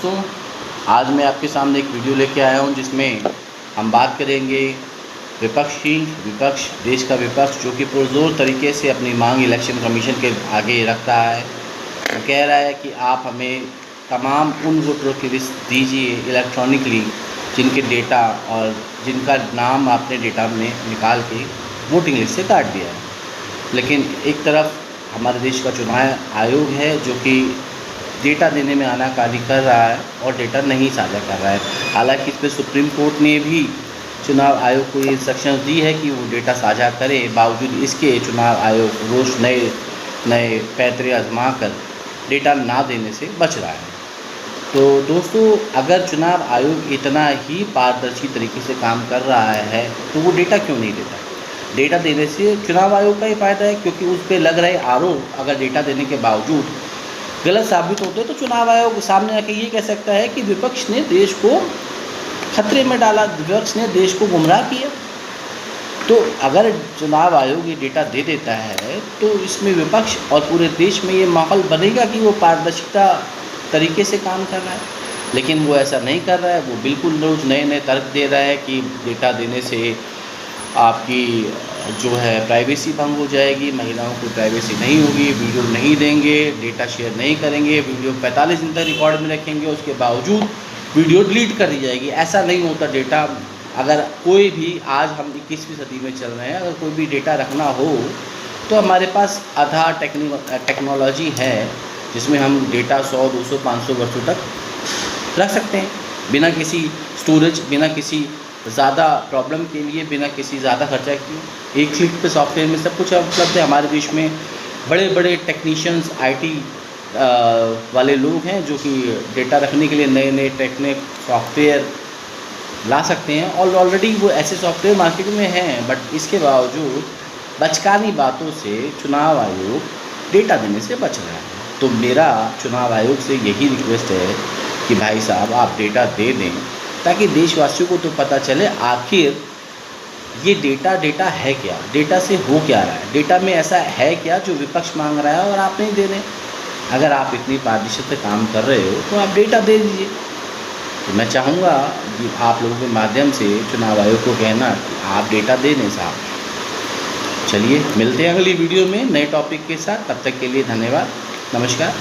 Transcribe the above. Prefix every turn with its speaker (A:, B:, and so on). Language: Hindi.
A: दोस्तों, आज मैं आपके सामने एक वीडियो लेके आया हूं जिसमें हम बात करेंगे विपक्ष देश का विपक्ष जो कि पुरजोर तरीके से अपनी मांग इलेक्शन कमीशन के आगे रखता है। वो कह रहा है कि आप हमें तमाम उन वोटरों की लिस्ट दीजिए इलेक्ट्रॉनिकली जिनके डेटा और जिनका नाम आपने डेटा में निकाल के वोटिंग लिस्ट से काट दिया है। लेकिन एक तरफ हमारे देश का चुनाव आयोग है जो कि डेटा देने में आनाकानी कर रहा है और डेटा नहीं साझा कर रहा है। हालांकि इस पर सुप्रीम कोर्ट ने भी चुनाव आयोग को ये इंस्ट्रक्शन दी है कि वो डेटा साझा करे, बावजूद इसके चुनाव आयोग रोज़ नए पैंतरे आजमा कर डेटा ना देने से बच रहा है। तो दोस्तों, अगर चुनाव आयोग इतना ही पारदर्शी तरीके से काम कर रहा है तो वो डेटा क्यों नहीं देता? डेटा देने से चुनाव आयोग का ही फ़ायदा है, क्योंकि उस पर लग रहे आरोप अगर डेटा देने के बावजूद गलत साबित होते तो चुनाव आयोग सामने आके ये कह सकता है कि विपक्ष ने देश को खतरे में डाला, विपक्ष ने देश को गुमराह किया। तो अगर चुनाव आयोग ये डेटा दे देता है तो इसमें विपक्ष और पूरे देश में ये माहौल बनेगा कि वो पारदर्शिता तरीके से काम कर रहा है। लेकिन वो ऐसा नहीं कर रहा है। वो बिल्कुल रोज़ नए तर्क दे रहा है कि डेटा देने से आपकी जो है प्राइवेसी भंग हो जाएगी, महिलाओं को प्राइवेसी नहीं होगी, वीडियो नहीं देंगे, डेटा शेयर नहीं करेंगे, वीडियो 45 दिन तक रिकॉर्ड में रखेंगे, उसके बावजूद वीडियो डिलीट कर दी जाएगी। ऐसा नहीं होता। डेटा अगर कोई भी, आज हम 21वीं सदी में चल रहे हैं, अगर कोई भी डेटा रखना हो तो हमारे पास आधार टेक्नोलॉजी है जिसमें हम डेटा 100, 200, 500 वर्षों तक रख सकते हैं बिना किसी स्टोरेज, बिना किसी ज़्यादा प्रॉब्लम के लिए, बिना किसी ज़्यादा खर्चा किए। एक क्लिक पे सॉफ्टवेयर में सब कुछ उपलब्ध है। हमारे देश में बड़े बड़े टेक्नीशियंस, IT वाले लोग हैं जो कि डेटा रखने के लिए नए टेक्निक सॉफ्टवेयर ला सकते हैं, और ऑलरेडी वो ऐसे सॉफ्टवेयर मार्केट में हैं। बट इसके बावजूद बचकानी बातों से चुनाव आयोग डेटा देने से बच रहा है। तो मेरा चुनाव आयोग से यही रिक्वेस्ट है कि भाई साहब, आप डेटा दे दें ताकि देशवासियों को तो पता चले आखिर ये डेटा है क्या, डेटा से हो क्या रहा है, डेटा में ऐसा है क्या जो विपक्ष मांग रहा है और आप नहीं दे रहे। अगर आप इतनी पारदर्शी से काम कर रहे हो तो आप डेटा दे दीजिए। तो मैं चाहूँगा कि आप लोगों के माध्यम से चुनाव आयोग को कहना कि आप डेटा दे दें साहब। चलिए, मिलते हैं अगली वीडियो में नए टॉपिक के साथ। तब तक के लिए धन्यवाद, नमस्कार।